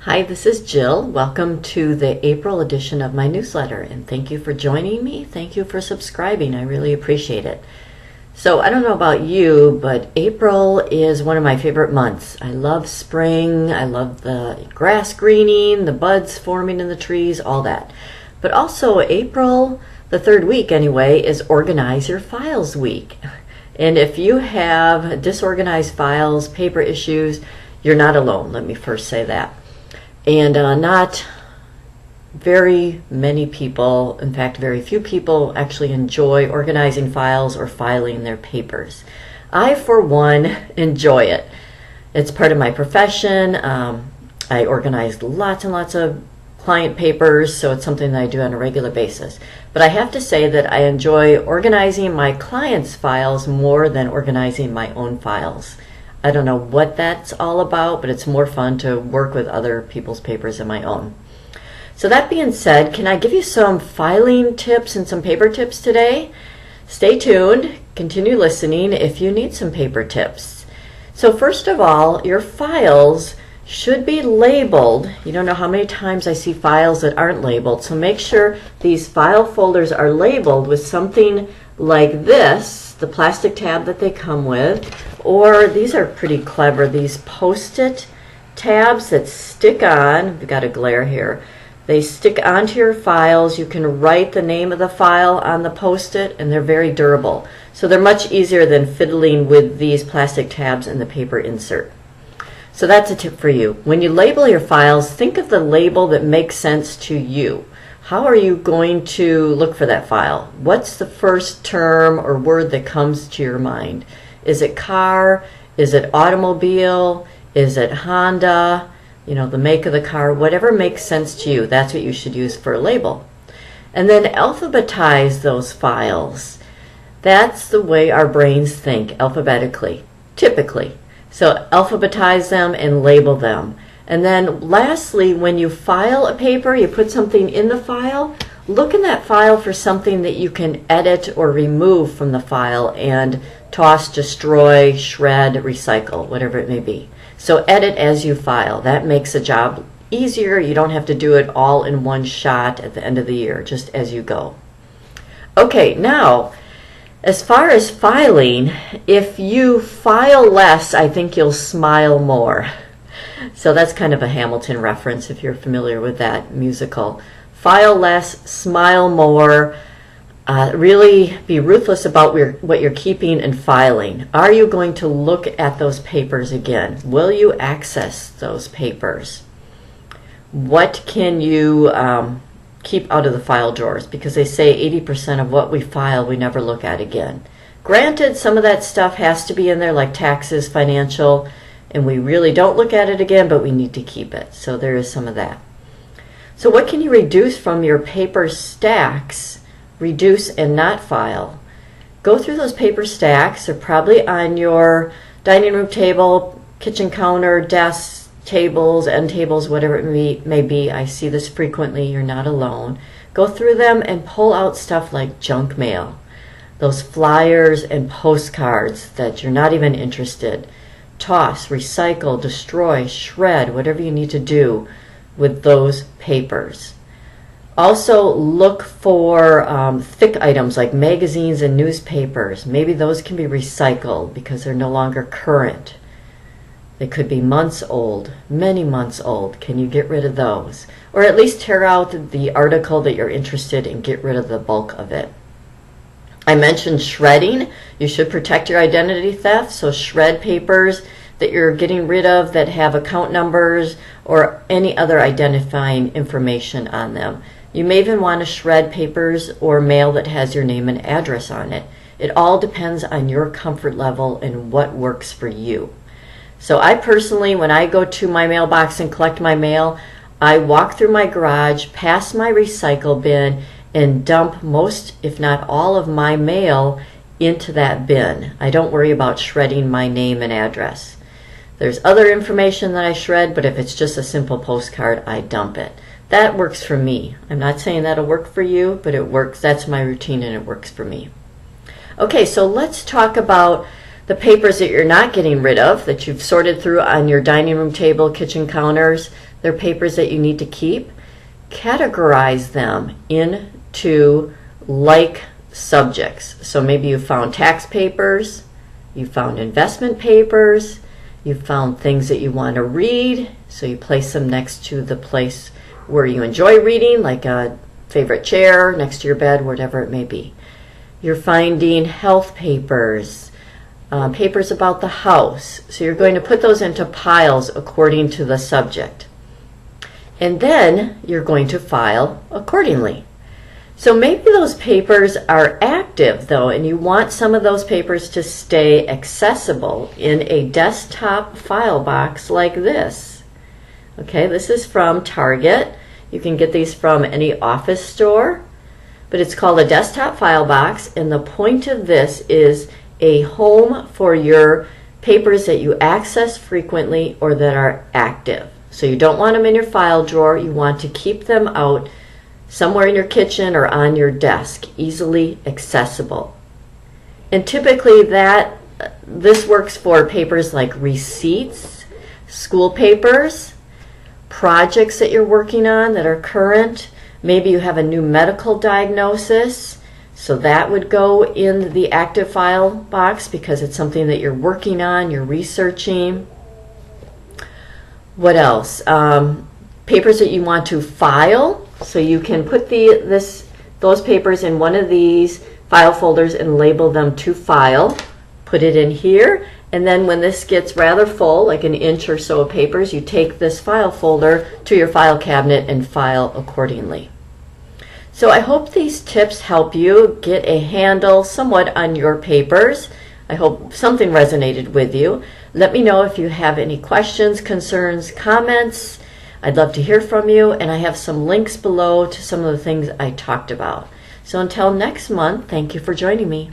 Hi, this is Jill. Welcome to the April edition of my newsletter, and thank you for joining me. Thank you for subscribing. I really appreciate it. So I don't know about you, but April is one of my favorite months. I love spring. I love the grass greening, the buds forming in the trees, all that. But also April, the third week anyway, is Organize Your Files Week. And if you have disorganized files, paper issues, you're not alone. Let me first say that. And not very many people, in fact, very few people actually enjoy organizing files or filing their papers. I, for one, enjoy it. It's part of my profession. I organize lots and lots of client papers, so it's something that I do on a regular basis. But I have to say that I enjoy organizing my clients' files more than organizing my own files. I don't know what that's all about, but it's more fun to work with other people's papers than my own. So that being said, can I give you some filing tips and some paper tips today? Stay tuned, continue listening if you need some paper tips. So first of all, your files should be labeled. You don't know how many times I see files that aren't labeled, so make sure these file folders are labeled with something like this, the plastic tab that they come with, or these are pretty clever, these Post-it tabs that stick on. We've got a glare here. They stick onto your files. You can write the name of the file on the Post-it, and they're very durable. So they're much easier than fiddling with these plastic tabs and the paper insert. So that's a tip for you. When you label your files, think of the label that makes sense to you. How are you going to look for that file? What's the first term or word that comes to your mind? Is it car? Is it automobile? Is it Honda? You know, the make of the car. Whatever makes sense to you, that's what you should use for a label. And then alphabetize those files. That's the way our brains think, alphabetically, typically. So alphabetize them and label them. And then lastly, when you file a paper, you put something in the file, look in that file for something that you can edit or remove from the file and toss, destroy, shred, recycle, whatever it may be. So edit as you file. That makes the job easier. You don't have to do it all in one shot at the end of the year, just as you go. Okay, now, as far as filing, if you file less, I think you'll smile more. So that's kind of a Hamilton reference if you're familiar with that musical. File less, smile more. Really be ruthless about what you're keeping and filing. Are you going to look at those papers again? Will you access those papers? What can you keep out of the file drawers? Because they say 80% of what we file we never look at again. Granted, some of that stuff has to be in there, like taxes, financial, and we really don't look at it again, but we need to keep it. So there is some of that. So what can you reduce from your paper stacks? Reduce and not file. Go through those paper stacks. They're probably on your dining room table, kitchen counter, desks, tables, end tables, whatever it may be. I see this frequently. You're not alone. Go through them and pull out stuff like junk mail, those flyers and postcards that you're not even interested. Toss, recycle, destroy, shred, whatever you need to do with those papers. Also look for thick items like magazines and newspapers. Maybe those can be recycled because they're no longer current. They could be months old, many months old. Can you get rid of those? Or at least tear out the article that you're interested in and get rid of the bulk of it. I mentioned shredding. You should protect your identity theft, so shred papers that you're getting rid of that have account numbers or any other identifying information on them. You may even want to shred papers or mail that has your name and address on it. It all depends on your comfort level and what works for you. So I personally, when I go to my mailbox and collect my mail, I walk through my garage, past my recycle bin, and dump most, if not all, of my mail into that bin. I don't worry about shredding my name and address. There's other information that I shred, but if it's just a simple postcard, I dump it. That works for me. I'm not saying that'll work for you, but it works. That's my routine and it works for me. Okay, so let's talk about The papers that you're not getting rid of, that you've sorted through on your dining room table, kitchen counters, they're papers that you need to keep. Categorize them into like subjects. So maybe you found tax papers, you found investment papers, you found things that you want to read, so you place them next to the place where you enjoy reading, like a favorite chair next to your bed, whatever it may be. You're finding health papers, papers about the house, so you're going to put those into piles according to the subject. And then you're going to file accordingly. So maybe those papers are active though, and you want some of those papers to stay accessible in a desktop file box like this. Okay, this is from Target. You can get these from any office store, but it's called a desktop file box, and the point of this is a home for your papers that you access frequently or that are active. So you don't want them in your file drawer, you want to keep them out somewhere in your kitchen or on your desk, easily accessible. And typically this works for papers like receipts, school papers, projects that you're working on that are current. Maybe you have a new medical diagnosis, so that would go in the active file box because it's something that you're working on, you're researching. What else? Papers that you want to file. So you can put those papers in one of these file folders and label them to file. Put it in here, and then when this gets rather full, like an inch or so of papers, you take this file folder to your file cabinet and file accordingly. So I hope these tips help you get a handle somewhat on your papers. I hope something resonated with you. Let me know if you have any questions, concerns, comments. I'd love to hear from you, and I have some links below to some of the things I talked about. So until next month, thank you for joining me.